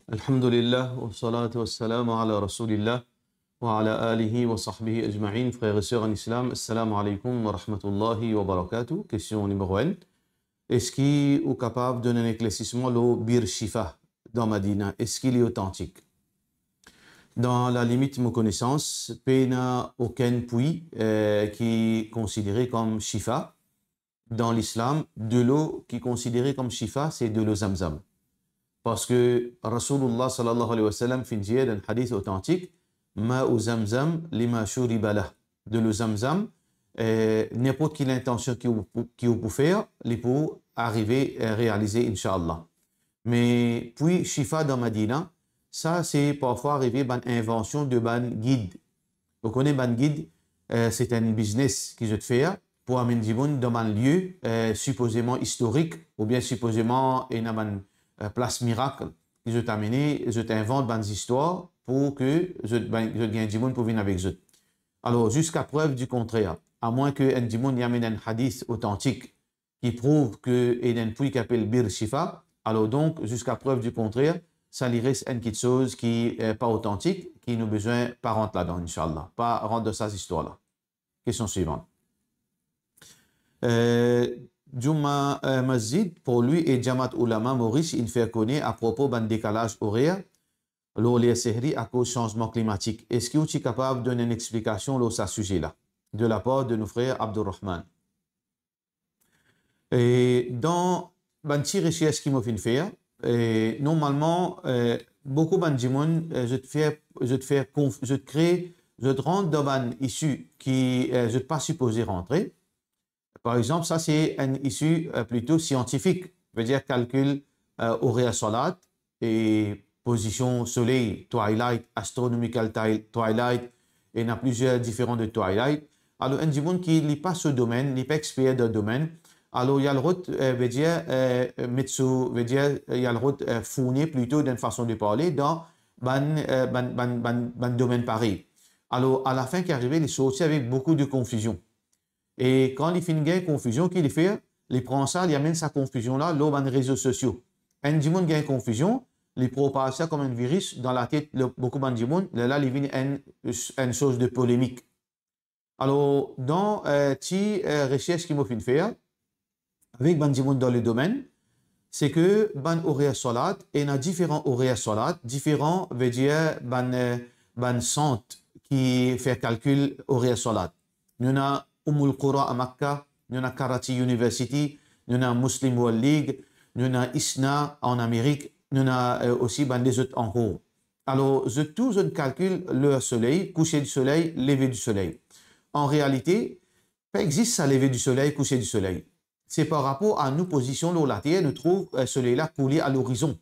Alhamdulillah, wa salatu wa salam ala rasulillah, wa ala alihi wa sahbihi ajma'in, frères et sœurs en islam, assalamu alaikum wa rahmatullahi wa barakatuh. Question numéro 1. Est-ce qu'il est capable de donner un éclaircissement le Bir Shifa dans Madina? Est-ce qu'il est authentique? Dans la limite de mes connaissances, il n'y a aucun puits qui est considéré comme Shifa. Dans l'islam, de l'eau qui est considérée comme Shifa, c'est de l'eau Zamzam. Parce que Rasulullah sallallahu alayhi wa sallam fait dire dans un hadith authentique, Ma'u Zamzam lima shuriba lah. De l'eau Zamzam, n'importe quelle intention qui vous peut faire, il peut arriver à réaliser, Inch'Allah. Mais puis, Shifa dans Madina, ça c'est parfois arrivé par invention de ban guide. Vous connaissez ban guide, c'est un business qui je te fais pour amener du monde dans un lieu supposément historique ou bien supposément une place miracle que je t'amène, je t'invente des histoires pour que je gagne du monde pour venir avec eux. Alors, jusqu'à preuve du contraire, à moins que du monde y amène un hadith authentique qui prouve qu'il y a un puits qui s'appelle Bir Shifa, alors donc, jusqu'à preuve du contraire, ça lui reste une petite chose qui n'est pas authentique, qui nous besoin pas rentrer là-dedans, Inch'Allah. Pas rentrer dans cette histoire-là. Question suivante. Juma Masjid, pour lui et Jamaat Ulama Maurice, il fait connaître à propos d'un décalage horaire, l'Olia Sehri à cause du changement climatique. Est-ce que tu es capable de donner une explication sur ce sujet-là, de la part de nos frères Abdurrahman? Et dans une petite recherche qui m'a fait faire, normalement, beaucoup de gens, je te rentre dans une issue qui je ne pas supposé rentrer. Par exemple, ça c'est une issue plutôt scientifique, veut dire calcul horaire solar et position soleil, twilight, astronomical twilight, et il y a plusieurs différents de twilight. Alors, un gens qui n'est pas ce domaine, n'est pas expert dans le domaine, alors il y a le route, veut dire, veut dire, il y a le route fourni plutôt d'une façon de parler dans un domaine pareil. Alors, à la fin qui est arrivé, il est sorti avec beaucoup de confusion. Et quand il finit une confusion, qu'il fait, il prend ça, il amène sa confusion-là dans les réseaux sociaux. Un gens qui a une confusion, il propage ça comme un virus dans la tête de beaucoup de gens, là, il vient une chose de polémique. Alors, dans les recherches qu'il m'a fait faire, avec des gens dans le domaine, c'est que ban horaire solat, et il y a différents horaires solat, différents, veut dire, ban centre qui fait calcul horaire solat. Nous avons Qura à Makkah, nous avons Karachi University, nous avons Muslim World League, nous avons ISNA en Amérique, nous avons aussi des autres en haut. Alors, tout je calcule le soleil, coucher du soleil, lever du soleil. En réalité, il existe ça, lever du soleil, coucher du soleil. C'est par rapport à nos positions sur la Terre, nous trouvons le soleil-là couler à l'horizon.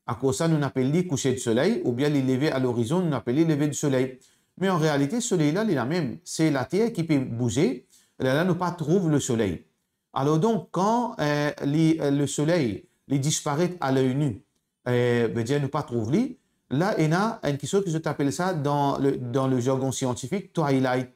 À cause de ça, nous appelons coucher du soleil, ou bien les lever à l'horizon, nous appelons lever du soleil. Mais en réalité, ce soleil-là, il est la même. C'est la Terre qui peut bouger. Là, nous pas trouve le soleil. Alors donc, quand le soleil disparaît à l'œil nu, veut dire nous pas trouve lui, là, il y a une chose que je t'appelle ça dans le jargon scientifique, twilight.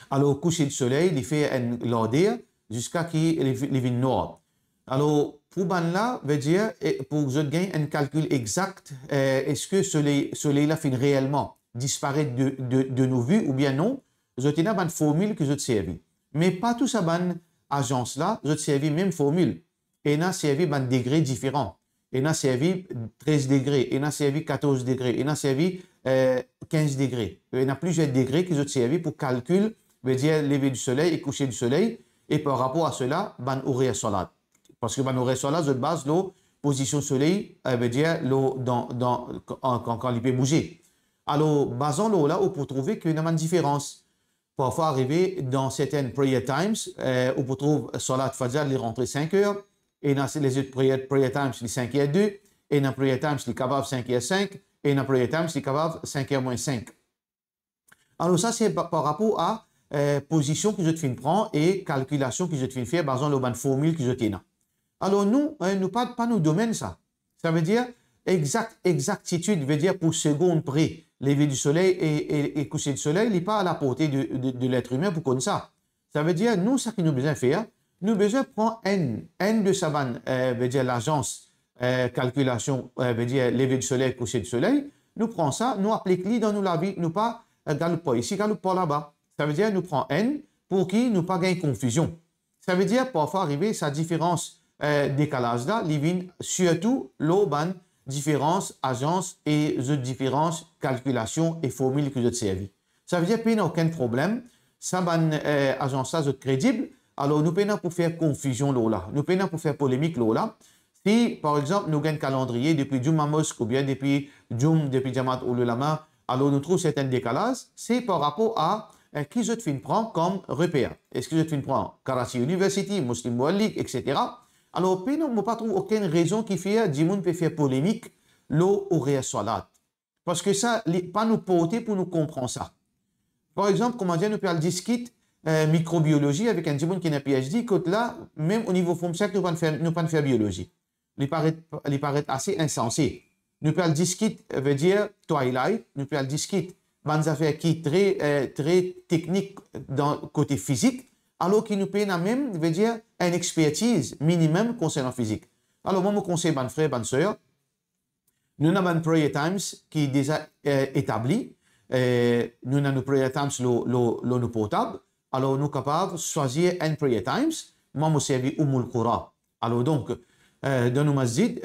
Alors, coucher du soleil, il fait un l'order jusqu'à qu'il vienne noir. Alors, pour là, veut dire, pour que je gagne un calcul exact, est-ce que ce soleil-là finit réellement disparaître de nos vues ou bien non? Je tiens une formule que je te servis. Mais pas tout ça, ban agence-là, je te servis même formule. Et n'a servi un degré différent. Et n'a servi 13 degrés, et n'a servi 14 degrés, et n'a servi 15 degrés. Il y a plusieurs degrés que je te servis pour calcul, veut dire lever du soleil et coucher du soleil. Et par rapport à cela, ban horaire solar. Parce que ban horaire solar, je base la position soleil, veut dire quand il peut bouger. Alors, basons là pour trouver qu'il y a une différence. Parfois arriver dans certaines prayer times, on peut trouver Salat Fajr, il rentre 5 heures, et dans les autres prayer times, il est 5h02, et dans prayer times, il est capable 5h05, et dans prayer times, il est capable 5h-5. Alors ça, c'est par rapport à position que je te prendre et calculation que je te faire basant sur la formule que je tiens. Alors nous, pas nos domaines ça. Ça veut dire exactitude, veut dire pour seconde près. Lever du soleil et coucher du soleil, il n'est pas à la portée de l'être humain pour connaître ça. Ça veut dire, nous, ce que nous besoin faire, nous besoin prendre N de sa veut dire l'agence calculation, veut dire lever du soleil, coucher du soleil, nous prenons ça, nous appliquons dans la vie, nous pas galoupe pas ici, galoupe pas là-bas. Ça veut dire nous prenons n pour qui nous pas gagner confusion. Ça veut dire parfois arriver sa différence décalage là, il vient surtout l'auban différence agence et de différence calculation et formule que je te servis. Ça veut dire qu'il n'y a aucun problème. Ça ban agence ça crédible. Alors nous payons pour faire confusion là, nous payons pour faire polémique là. Si par exemple nous avons un calendrier depuis Juma Mosque ou bien depuis Jamaat Ulama, alors nous trouvons certains décalages, c'est par rapport à qui je te prend comme repère. Est-ce que je te prends Karachi University, Muslim World League, etc. Alors, nous n'avons pas trouvé aucune raison qui fait que les peut faire polémique l'eau au salat. Parce que ça, pas nous porter pour nous comprendre ça. Par exemple, comment dire, nous pouvons discuter microbiologie avec un Djimoun qui a un PhD, que là, même au niveau FOMSEC, nous ne pouvons pas faire biologie. Il paraît assez insensé. Nous pouvons discuter, veut dire Twilight, nous pouvons discuter des affaires qui sont très techniques dans le côté physique, alors qu'il nous paye même, veut dire, une expertise minimum concernant physique. Alors, moi, je conseille, mes frères, mes sœurs, nous avons un prayer times qui est déjà établi. Nous avons un prayer times le portable. Alors, nous sommes capables de choisir un prayer times. Moi, je servis Umul Qura. Alors, donc, dans nos masjid,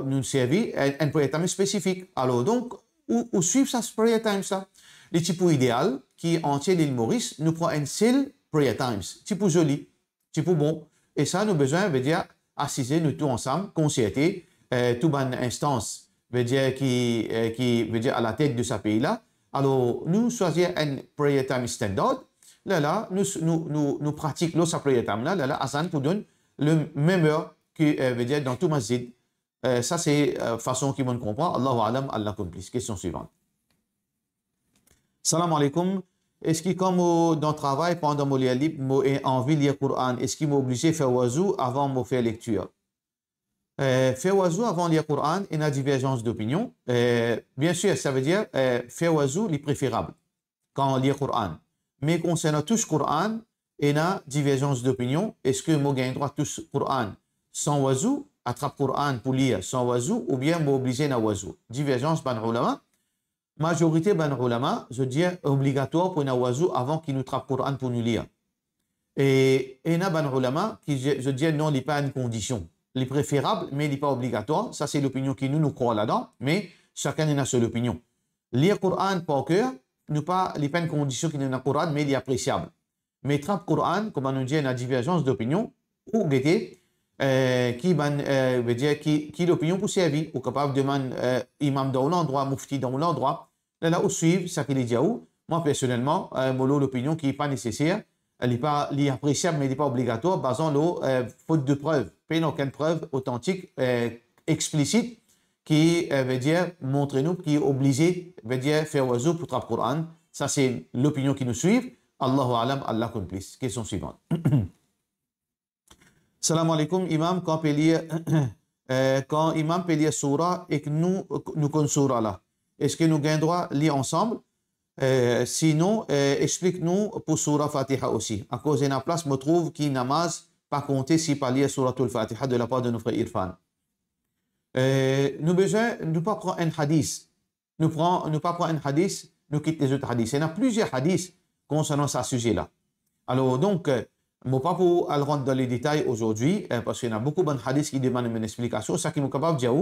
nous servons un prayer time spécifique. Alors, donc, où suivre ça, ce prayer time, ça? Le type idéal, qui est entier l'île Maurice, nous prend un seul prayer times. Type joli, type bon. Et ça, nous avons besoin, veut dire, assiser nous tous ensemble, concerter, toute une instance, veut dire, qui veut dire à la tête de ce pays-là. Alors, nous choisissons un prayer time standard. Là, nous pratiquons ce prayer time là, Hassan pour donner le même heure que, veut dire, dans tout masjid. Ça, c'est la façon qui me comprend. Allahu alam, Allah complice. Question suivante. Salam alaikum. Est-ce que comme dans le travail, pendant mon lire libre, j'ai envie de lire le Coran, est-ce qu'il m'a obligé de faire wazou avant de faire lecture? Faire wazou avant de lire le Coran, il y a une divergence d'opinion. Bien sûr, ça veut dire faire wazou est préférable quand on lit le Coran. Mais concernant tout le Coran, il y a une divergence d'opinion. Est-ce que moi, j'ai le droit de toucher le Coran sans wazou, attrape le Coran pour lire sans wazou, ou bien m'obliger à wazou? Divergence, ban ulama. Majorité ban ulama, je dis obligatoire pour une wazou avant qu'il nous trappe le Coran pour nous lire. Et il y a ban ulama qui, je dis non, il n'est pas une condition. Il est préférable, mais il n'est pas obligatoire. Ça, c'est l'opinion qui nous croit là-dedans, mais chacun a son opinion. Lire le Coran par cœur, il n'est pas une condition qui nous a le Coran, mais il est appréciable. Mais trappe le Coran, comme on nous dit, il y a une divergence d'opinion, ou guetter, veut dire qui l'opinion pour servir, ou capable de demander imam dans l'endroit, mufti dans l'endroit, là où suivre ça qu'il dit. Moi personnellement, l'opinion qui n'est pas nécessaire, elle est appréciable mais elle n'est pas obligatoire, basant le faute de preuve. Il n'y a aucune preuve authentique, explicite, qui veut dire montrez-nous qui est obligé, veut dire faire oiseau pour traper le Coran. Ça c'est l'opinion qui nous suit. Allahu alam, Allah complice. Question suivante. Salam alaikum, imam, quand imam peut lire surah et que nous connaissons surah là, est-ce que nous avons droit de lire ensemble? Sinon, explique-nous pour surah Fatiha aussi. À cause de la place, je trouve qu'il namaz pas compter si pas lire surah al-Fatiha de la part de nos frères Irfan. Nous besoin, nous pas prendre un hadith. Nous pas prendre un hadith, nous quittons les autres hadiths. Il y a plusieurs hadiths concernant ce sujet-là. Alors donc, je ne vais pas pour aller rentrer dans les détails aujourd'hui, parce qu'il y a beaucoup de hadiths qui demandent une explication. Ce qui est capable de dire,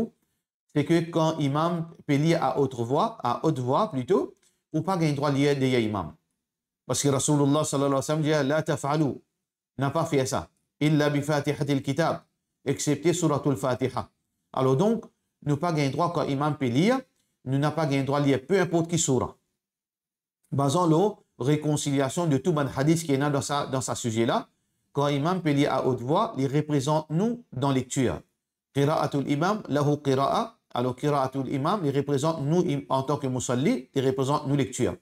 c'est que quand imam peut lire à haute voix plutôt, ou pas gagner droit de lire des imams. Parce que Rasulullah sallallahu alayhi wa sallam dit, la taf'alu, n'a pas fait ça, illa bi fatihatil kitab, excepté suratul Fatiha. Alors donc, nous pas gagner droit quand imam peut lire, nous n'a pas gagner droit de lire peu importe qui surah. Basons la réconciliation de tout le hadith qui est dans ce sujet-là. Quand imam peut lire à haute voix, il représente nous dans lecture. Qira'atul imam, lahu qira'a. Alors, qira'atul imam, il représente nous en tant que musalli, il représente nous lecture.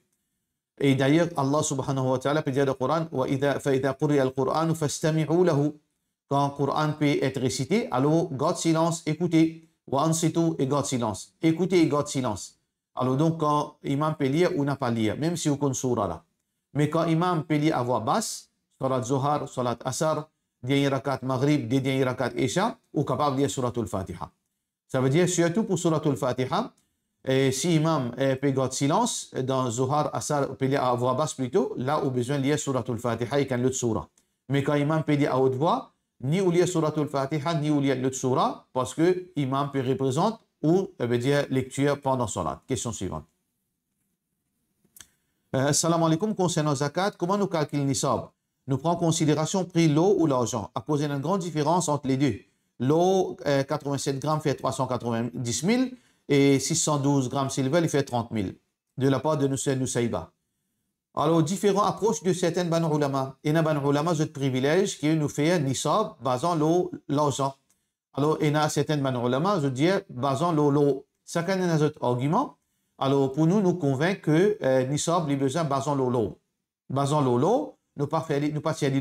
Et d'ailleurs, Allah subhanahu wa ta'ala peut dire dans le Coran, فَإِذَا قُرِئَ الْقُرْآنُ فَاسْتَمِعُوا لَهُ. Quand le Coran peut être récité, alors garde silence, écoutez. وَأَنصِتُوا et garde silence. Écoutez et garde silence. Alors donc, quand imam peut lire ou n'a pas lire, même si vous connaissez surah là. Mais quand imam peut lire à voix basse, salat Zohar, salat Asar, dernier rakat maghrib, des derniers rakat isha, ou capable de lire suratul Fatiha. Ça veut dire surtout pour suratul Fatiha, et si imam peut garder silence, dans Zohar, Asar, peut lire à voix basse plutôt, là où besoin de lire suratul Fatiha et qu'un autre surah. Mais quand imam peut lire à haute voix, ni ou lire suratul Fatiha, ni ou lire l'autre surah, parce que imam peut représenter ou veut dire lecture pendant salat. Question suivante. Assalamu alaikum, concernant zakat, comment nous calculons nisab? Nous prenons en considération prix l'eau ou l'argent. À cause d'une grande différence entre les deux. L'eau, 87 grammes fait 390 000 et 612 grammes silver, il fait 30 000 de la part de Nusayba. Alors, différentes approches de certaines ban ulama. Il y a ban ulama de privilège qui nous fait nisab basant l'eau, l'argent. Alors, il y a certaines ban ulama, je dis, basant l'eau. Chacun de nos arguments. Alors, pour nous, nous convainc que nisab, il a besoin basant l'eau. Basant l'eau, nous pas faire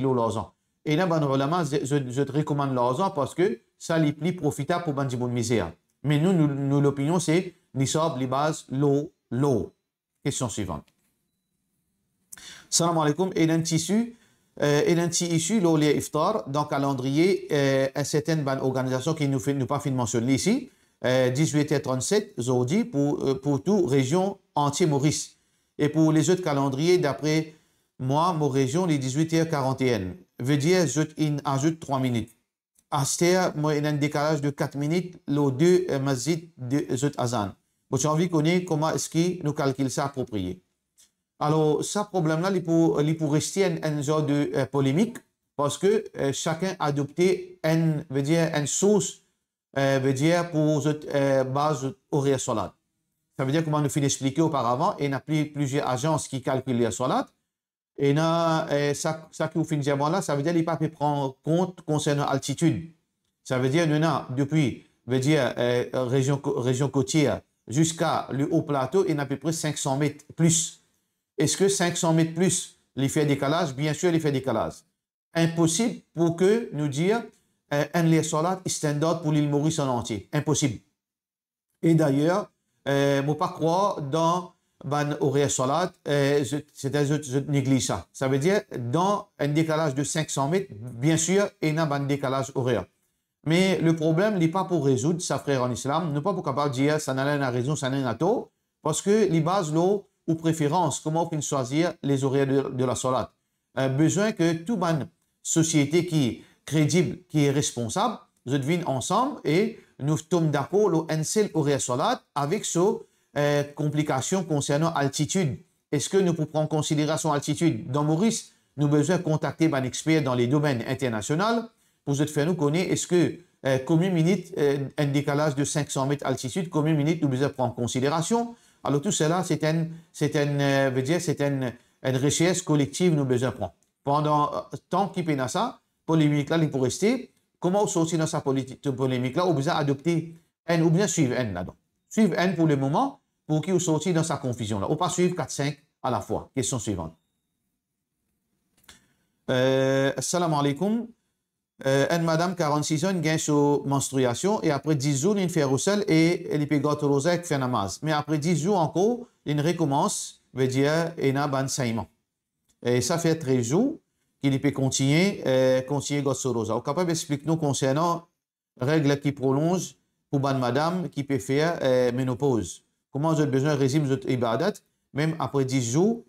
l'eau l'argent. Et là, ban ulama, je te recommande l'argent parce que ça est plus profitable pour ban de misère. Mais nous l'opinion, c'est nisab, les bases, l'eau. Question suivante. Salam alaikum. Et un tissu, l'eau, les iftar, dans le calendrier, certaines organisations qui nous pas fait mentionner ici, 18h37 aujourd'hui pour toute région entière Maurice. Et pour les autres calendriers, d'après moi, mon région, les 18h41. Veut dire, ajoute 3 minutes. Aster, moi, il y a un décalage de 4 minutes, les deux masjid de Zut Azan. Bon, j'ai envie de connaître comment est-ce qu'ils nous calculent ça approprié. Alors, ce problème-là, il peut rester un genre de polémique parce que chacun a adopté une source pour base horaire salat. Ça veut dire, comme on nous fait expliquer auparavant, il y a plusieurs agences qui calculent les salats. Et ça qui vous fait dire là, ça veut dire qu'il ne peut pas prendre en compte concernant l'altitude. Ça veut dire depuis région côtière jusqu'à le haut plateau, il y a à peu près 500 mètres plus. Est-ce que 500 mètres plus, l'effet décalage? Bien sûr, l'effet décalage. Impossible pour que nous dire un les solat standard pour l'île Maurice en entier. Impossible. Et d'ailleurs, je ne pas croire dans ban horaire salat, c'est-à-dire je néglige ça. Ça veut dire dans un décalage de 500 mètres, bien sûr, il y a un décalage horaire. Mais le problème n'est pas pour résoudre ça, frère en islam. Nous pas pour capable dire ça n'a rien à raison, ça n'a rien à tort, parce que les bases l'eau ou préférence, comment on peut choisir les horaires de la salat. Besoin que toute une société qui est crédible, qui est responsable, nous devons ensemble et nous tombons d'accord le un seul horaire salat avec ce complications concernant l'altitude. Est-ce que nous pouvons prendre en considération l'altitude? Dans Maurice, nous avons besoin de contacter un expert dans les domaines internationaux pour nous faire nous connaître est-ce que combien de minutes un décalage de 500 mètres d'altitude, combien de minutes nous devons prendre en considération. Alors tout cela, c'est une recherche collective nous besoin prendre. Pendant tant qu'il y a ça, polémique là, il peut rester. Comment sortir dans sa polémique là, ou bien adopter un ou bien suivre un là-dedans. Suivre un pour le moment, pour qu'il sortir dans sa confusion là. Ou pas suivre 4-5 à la fois. Question suivante. Assalamu alaikum. Une madame 46 ans gagne sur menstruation et après 10 jours, il fait roussel et elle peut gâter rosa et faire namaz. Mais après 10 jours encore, il recommence, veut dire, il a un saignement. Et ça fait 13 jours qu'il peut continuer gâter rosa. Au capable d'expliquer nous concernant règles qui prolongent pour une madame qui peut faire ménopause. Comment vous avez besoin de régime de ibadat, même après 10 jours,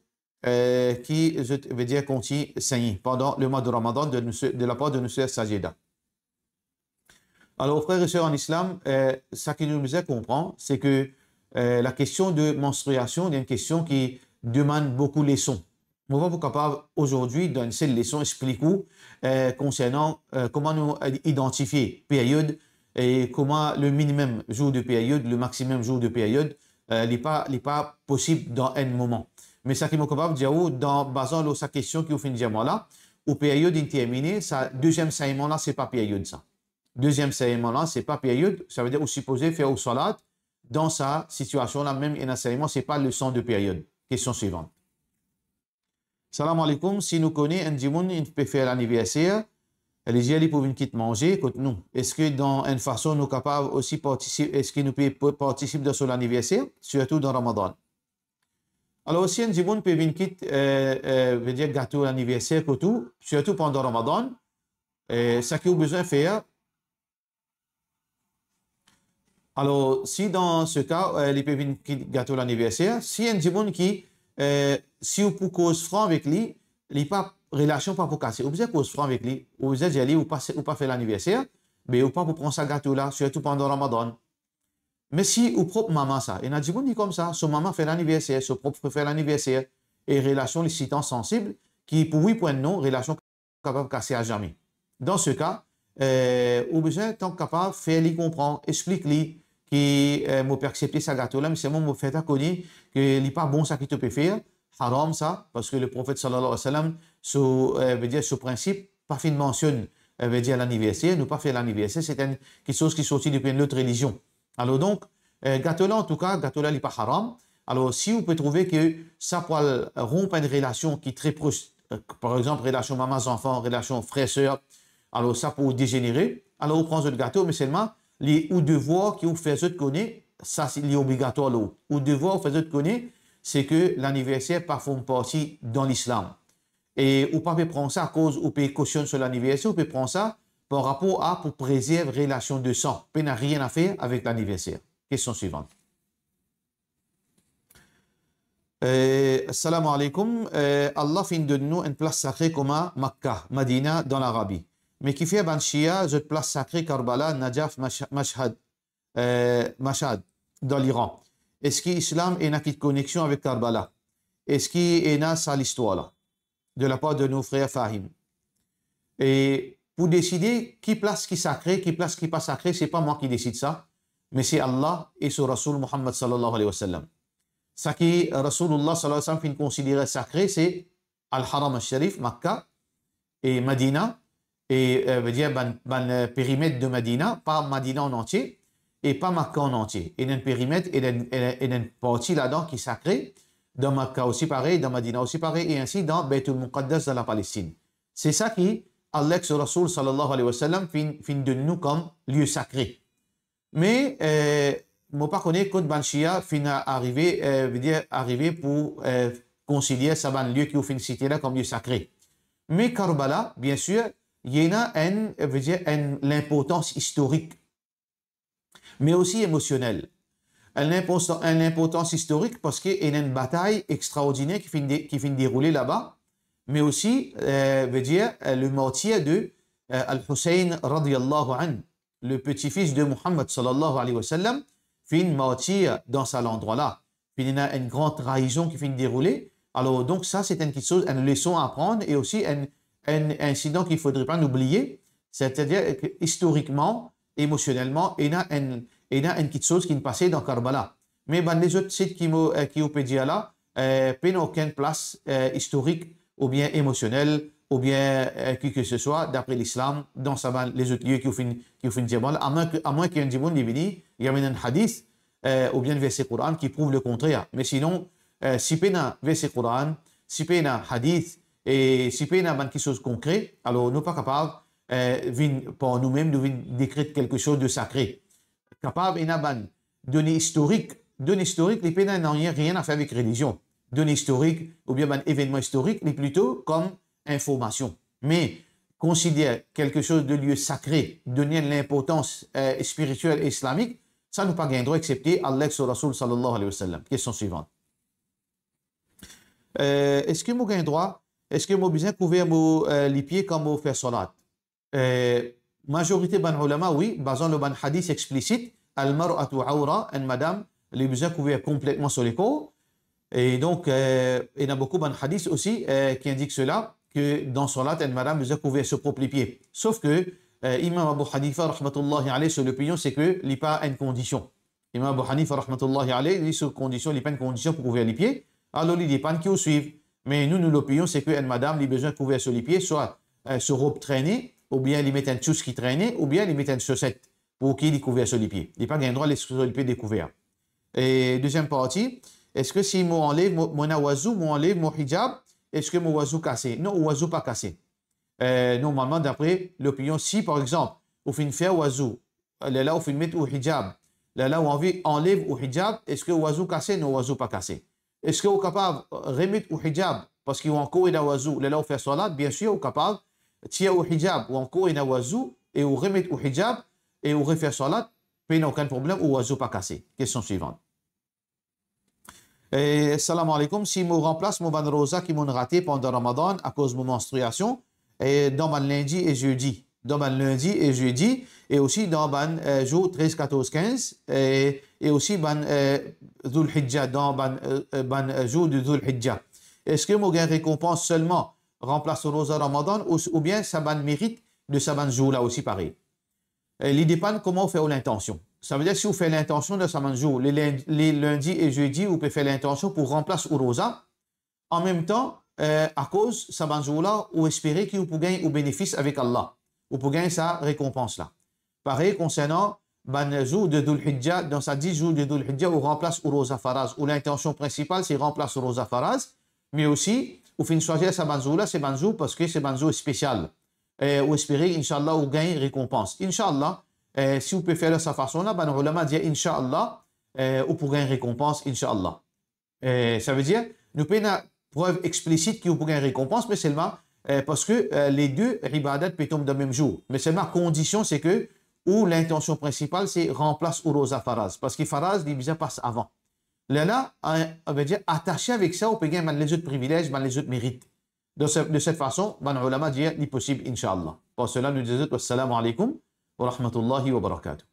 qui veut dire continue saigner pendant le mois de Ramadan de la part de Nusayr Sajida. Alors, frères et sœurs en islam, ce qui nous a comprendre, c'est que la question de menstruation est une question qui demande beaucoup de leçons. Nous sommes capables aujourd'hui, dans une seule leçon, expliquer concernant comment nous identifier période et comment le minimum jour de période, le maximum jour de période, n'est pas possible dans un moment. Mais ça qui est capable de dire, dans basant sa question qui vous fait dire là, au période indéterminée, sa deuxième saignement là, c'est pas période ça. Deuxième saignement là, c'est pas période. Ça veut dire, vous supposez faire au salat dans sa situation là, même un saignement, c'est pas le sang de période. Question suivante. Salam alaikum. Si nous connaissons un dimoun, il peut faire l'anniversaire. Les gens peuvent quitter manger, écoute nous. Est-ce que dans une façon nous capables aussi participer, est-ce que nous pouvons participer dans son anniversaire, surtout dans Ramadan? Alors aussi, un dimoun peut venir quitter, veut dire gâteau anniversaire, tout, surtout pendant Ramadan. Ce qu'il a besoin de faire, alors, si dans ce cas, les pévins qui gâteau l'anniversaire, si un gens qui, si vous pouvez cause franc avec lui, il pas relation pas pour casser. Vous pouvez cause franc avec lui, vous pouvez dire ou pas faire l'anniversaire, mais ou pas pour prendre sa gâteau là, surtout pendant Ramadan. Mais si ou propre maman ça, il y a des gens qui comme ça, son maman fait l'anniversaire, son propre fait l'anniversaire, et relation les citants sensibles, qui pour 8 points de non, relation capable de casser à jamais. Dans ce cas, vous besoin tant capable faire lui comprendre, explique-lui qui m'a accepté sa gâteau là, mais c'est moi m'a fait connaître que n'est pas bon ça qui te peut faire, haram ça, parce que le prophète sallallahu alayhi wa sallam, veut dire ce principe, pas fait mentionne, veut dire l'anniversaire, nous pas faire l'anniversaire, c'est quelque chose qui sortit depuis une autre religion. Alors donc, gâteau là en tout cas, gâteau là n'est pas haram. Alors si vous pouvez trouver que ça peut rompre une relation qui est très proche, par exemple relation maman-enfant, relation frère-sœur, alors ça peut dégénérer, alors vous prenez le gâteau, mais seulement les ou devoirs qui vous faites connaître, ça c'est obligatoire là. Ou devoir vous faites connaître, c'est que l'anniversaire pas forme partie dans l'islam. Et vous ne pouvez pas prendre ça à cause ou pouvez cautionner sur l'anniversaire, vous pouvez prendre ça par rapport à pour préserver relation de sang. Ça n'a rien à faire avec l'anniversaire. Question suivante. Assalamu alaikum. Allah fin de nous une place sacrée comme à Makkah, Medina dans l'Arabie. Mais qui fait ban Shia, cette place sacrée Karbala, Najaf, Mashhad, dans l'Iran. Est-ce que l'islam a une connexion avec Karbala? Est-ce qu'il y a ça l'histoire là, de la part de nos frères Fahim? Et pour décider qui place qui sacré, qui place qui pas sacré, c'est pas moi qui décide ça, mais c'est Allah et son Rasoul Muhammad sallallahu alayhi wa sallam. Ce qui Rasulullah sallallahu alayhi wa sallam considère sacré, c'est Al-Haram al-Sharif, Makkah et Medina, et veut dire le périmètre de Medina, pas Medina en entier, et pas Makkah en entier. Il y a un périmètre et une partie là-dedans qui est sacrée, dans Makkah aussi pareil, dans Medina aussi pareil, et ainsi dans Beit al-Muqaddas dans la Palestine. C'est ça qui, Allah et Rasul sallallahu alayhi wa sallam fin de nous comme lieu sacré. Mais, moi pas connaître quand Banshia fin arrivé, veut dire arriver pour considérer ça un lieu qui est fin cité là comme lieu sacré. Mais Karbala, bien sûr, il y a l'importance historique, mais aussi émotionnelle. L'importance historique parce qu'il y a une bataille extraordinaire qui finit dérouler là-bas, mais aussi, veut dire, le martyr de Al-Hussein radiyallahu anhu, le petit-fils de Muhammad sallallahu alayhi wa sallam, finit martyr dans cet endroit-là. Il y a une grande trahison qui finit dérouler. Alors, donc, ça, c'est une chose, une leçon à apprendre et aussi un incident qu'il ne faudrait pas oublier. C'est-à-dire que historiquement, émotionnellement, il y a une petite chose qui est passée dans Karbala. Mais les autres sites qui ont pédié là, n'ont aucune place historique ou bien émotionnelle ou bien qui que ce soit d'après l'islam dans les autres lieux qui ont fait dire à moins qu'il y ait un dimanche il y a un hadith ou bien un verset Coran qui prouve le contraire. Mais sinon, si il y a un verset Coran, si il y a un hadith et si il y a quelque chose de concret, alors nous ne sommes pas capables pour nous-mêmes de décrire quelque chose de sacré. Capable de données historiques, les pénins n'ont rien à faire avec religion. Données historiques ou bien un événement historique, mais plutôt comme information. Mais considérer quelque chose de lieu sacré, donner l'importance spirituelle et islamique, ça nous pas gain droit excepté Allah et Rasul sallallahu alayhi wa sallam. Question suivante. Est-ce que moi gain droit, est-ce que moi besoin couvrir les pieds comme moi faire salat? Majorité ban ulama oui, basant le ban hadith explicite, al-mar'atu awra, une madame, les besoins couverts complètement sur les corps. Et donc, il y a beaucoup de hadiths aussi qui indiquent cela, que dans salat, une madame besoin couvrir ses propres pieds. Sauf que Imam Abu Hanifa, rahmatullahi alayhi, sur l'opinion, c'est que il n'y a pas une condition. Imam Abu Hanifa, rahmatullahi alayhi, il sur condition, il n'y a pas une condition pour couvrir les pieds. Alors, il dépend qui vous suivent. Mais nous l'opinion, c'est qu'une madame, il a besoin de couvrir sur les pieds, soit sur robe traînée, ou bien il met un tchous qui traînait, ou bien il met une chaussette pour qu'il est couvert sur les pieds. Il n'y a pas un droit de sur les pieds découverts. Et deuxième partie, est-ce que si moi enlève mon oiseau, moi enlève mon hijab, est-ce que mon oiseau cassé? Non, oiseau pas cassé. Normalement, d'après l'opinion, si par exemple, on fait faire oiseau, là on fait mettre au hijab, là on enlève au hijab, est-ce que oiseau cassé? Non, oiseau pas cassé. Est-ce qu'on est capable de remettre au hijab parce qu'il y a encore un oiseau, là on fait salat? Bien sûr, on est capable tia au hijab ou encore ina wazou et ou remet au hijab et ou refaire salat, il n'y a aucun problème ou wazou pas cassé. Question suivante. Salam alaikum, si je remplace mon ban rosa qui m'ont raté pendant Ramadan à cause de mon menstruation, et dans mon lundi et jeudi, dans mon lundi et jeudi, et aussi dans mon jour 13, 14, 15, et aussi dans Dhul Hijjah, dans mon jour de Dhul Hijjah. Est-ce que mon gain récompense seulement remplace le rosa Ramadan ou bien ça ban mérite de ce ban jour là aussi pareil? Il dépend comment on fait l'intention. Ça veut dire que si vous faites l'intention de ce jour, les lundis et jeudis, vous pouvez faire l'intention pour remplacer le rosa. En même temps, à cause de ce jour-là, vous espérez que vous pouvez gagner au bénéfice avec Allah. Vous pouvez gagner sa récompense-là. Pareil concernant le jour de Dhul Hijjah, dans sa 10 jours de Dhul Hijjah, vous remplace le rosa faraz. Où l'intention principale, c'est remplacer le rosa faraz. Mais aussi, vous faites choisir ce jour-là, c'est un jour parce que c'est un jour spécial. Vous espérez, Inch'Allah, vous gagnez récompense. Inch'Allah, si vous pouvez faire de cette façon-là, ben, on va dire Inch'Allah, vous pourrez une récompense, Inch'Allah. Ça veut dire, nous pouvons une preuve explicite que vous pourrez une récompense, mais seulement parce que les deux ibadat peuvent tomber dans le même jour. Mais seulement condition, c'est que où l'intention principale, c'est remplace ou rosa faraz. Parce que faraz, il déjà passe avant. Là, on va dire, attaché avec ça, vous pouvez gagner les autres privilèges, les autres mérites. De cette façon, ben, ulama dit, c'est possible, Inch'Allah. Pour cela, nous disons, wassalamu alaikum wa rahmatullahi wa barakatuh.